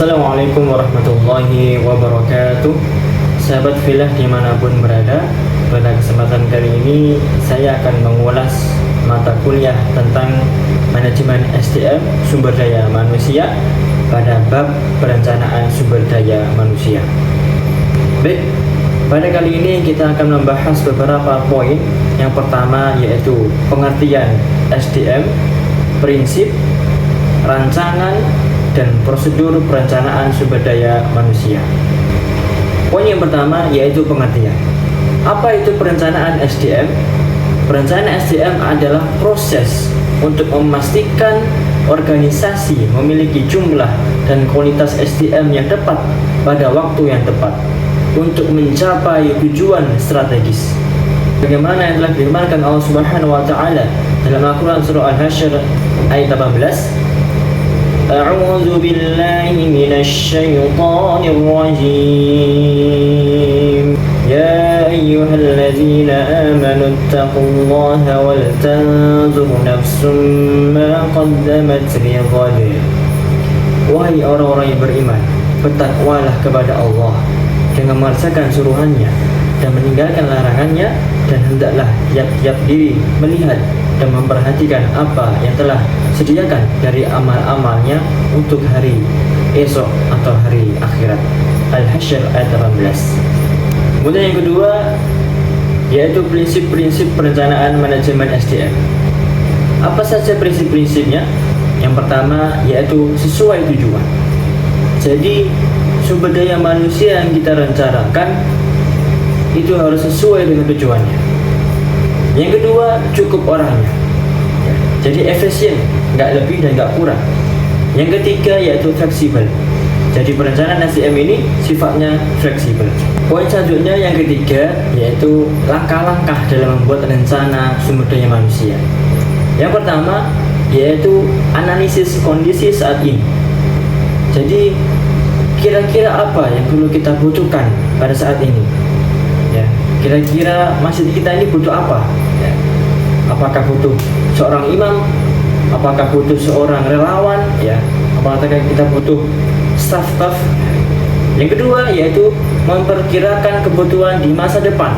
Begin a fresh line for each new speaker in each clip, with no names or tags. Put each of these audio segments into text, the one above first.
Assalamualaikum warahmatullahi wabarakatuh. Sahabat filah dimanapun berada, pada kesempatan kali ini saya akan mengulas mata kuliah tentang manajemen SDM sumber daya manusia pada bab perencanaan sumber daya manusia. Baik, pada kali ini kita akan membahas beberapa poin. Yang pertama yaitu pengertian SDM, prinsip, rancangan, dan prosedur perencanaan sumber daya manusia. Poin yang pertama yaitu pengertian. Apa itu perencanaan SDM? Perencanaan SDM adalah proses untuk memastikan organisasi memiliki jumlah dan kualitas SDM yang tepat pada waktu yang tepat untuk mencapai tujuan strategis. Bagaimana yang telah difirmankan Allah Subhanahu wa taala dalam Al-Qur'an surah Al-Hasyr ayat 18. A'udzu billahi minasy syaithanir rajim. Ya ayyuhalladzina amanu taqullaha wal tanzur nafsum ma qaddamat lighad. Wahai orang-orang yang beriman, bertakwalah kepada Allah dengan mengerjakan suruhannya dan meninggalkan larangannya, dan hendaklah tiap-tiap diri melihat dan memperhatikan apa yang telah sediakan dari amal-amalnya untuk hari esok atau hari akhirat. Al-Hasyr ayat 18. Kemudian yang kedua yaitu prinsip-prinsip perencanaan manajemen SDM. Apa saja prinsip-prinsipnya? Yang pertama yaitu sesuai tujuan. Jadi sumber daya manusia yang kita rencanakan itu harus sesuai dengan tujuannya. Yang kedua, cukup orangnya, jadi efisien, nggak lebih dan nggak kurang. Yang ketiga yaitu fleksibel. Jadi perencanaan SDM ini sifatnya fleksibel. Poin selanjutnya yang ketiga yaitu langkah-langkah dalam membuat rencana sumber daya manusia. Yang pertama yaitu analisis kondisi saat ini. Jadi kira-kira apa yang perlu kita butuhkan pada saat ini? Ya, kira-kira masjid kita ini butuh apa? Ya, apakah butuh seorang imam? Apakah butuh seorang relawan? Ya, apakah kita butuh staf-staf? Yang kedua yaitu memperkirakan kebutuhan di masa depan.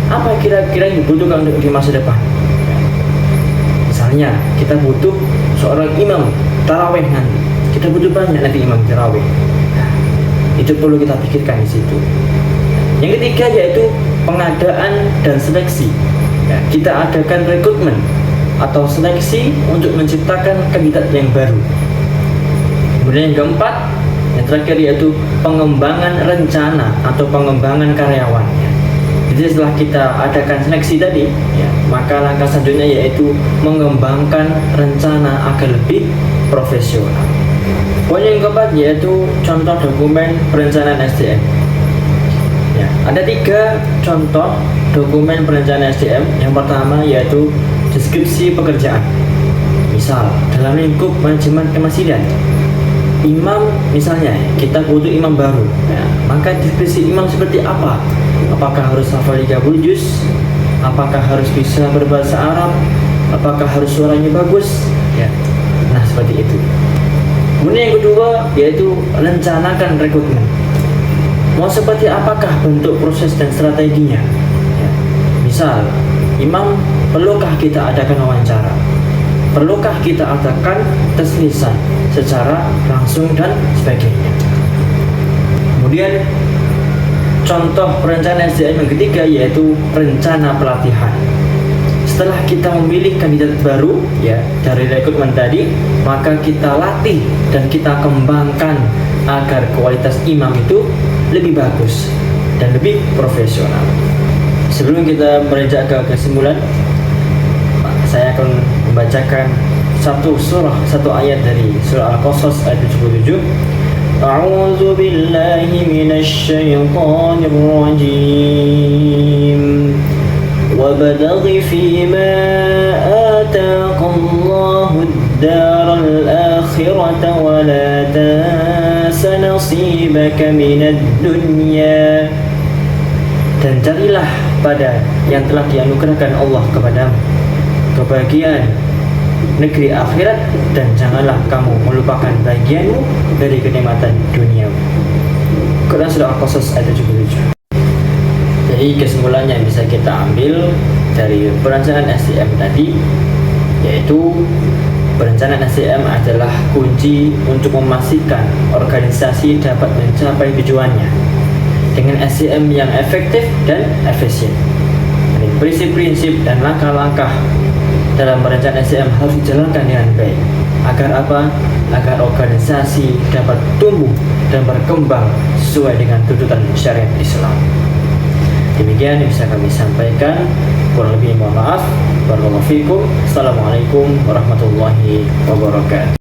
Apa kira-kira yang dibutuhkan untuk di masa depan? Ya, misalnya kita butuh seorang imam tarawih nanti. Kita butuh banyak nanti imam tarawih. Nah, itu perlu kita pikirkan di situ. Yang ketiga yaitu pengadaan dan seleksi. Ya, kita adakan rekrutmen atau seleksi untuk menciptakan kandidat yang baru. Kemudian yang keempat, yang terakhir yaitu pengembangan rencana atau pengembangan karyawan. Ya. Jadi setelah kita adakan seleksi tadi, ya, maka langkah selanjutnya yaitu mengembangkan rencana agar lebih profesional. Poin yang keempat yaitu contoh dokumen perencanaan SDM. Ya, ada 3 contoh dokumen perencanaan SDM. Yang pertama yaitu deskripsi pekerjaan. Misal dalam lingkup manajemen kemasjidan, imam misalnya kita butuh imam baru. Ya, maka deskripsi imam seperti apa? Apakah harus hafal 30 juz? Apakah harus bisa berbahasa Arab? Apakah harus suaranya bagus? Ya, nah seperti itu. Kemudian yang kedua yaitu rencanakan rekrutmen. Mau seperti apakah bentuk proses dan strateginya? Ya. Misal, imam, perlukah kita adakan wawancara? Perlukah kita adakan tes lisan secara langsung dan sebagainya? Kemudian, contoh perencanaan SDM yang ketiga yaitu rencana pelatihan. Setelah kita memilih kandidat baru ya dari rekrutmen tadi, maka kita latih dan kita kembangkan agar kualitas imam itu lebih bagus dan lebih profesional. Sebelum kita beranjak ke kesimpulan, saya akan membacakan satu ayat dari surah Al-Qasas ayat 77. A'udzu billahi minasy syaithanir rajim. وَابْتَغِ فِيمَا آتَاكَ اللَّهُ الدَّارَ الْآخِرَةَ وَلَا تَنْسَ نَصِيبَكَ مِنَ الدُّنْيَا. Dan carilah pada yang telah dianugerahkan Allah kepadamu kebahagiaan negeri akhirat, dan janganlah kamu melupakan bagianmu dari kenikmatan dunia. Quran Surah Al-Qasas ayat 77. Jadi kesimpulannya yang bisa kita ambil dari perencanaan SDM tadi, yaitu perencanaan SDM adalah kunci untuk memastikan organisasi dapat mencapai tujuannya dengan SDM yang efektif dan efisien. Jadi prinsip-prinsip dan langkah-langkah dalam perencanaan SDM harus dijalankan dengan baik. Agar apa? Agar organisasi dapat tumbuh dan berkembang sesuai dengan tuntutan syariat Islam. Demikian yang bisa kami sampaikan. Kurang lebih mohon maaf. Barakallahu fikum. Assalamualaikum warahmatullahi wabarakatuh.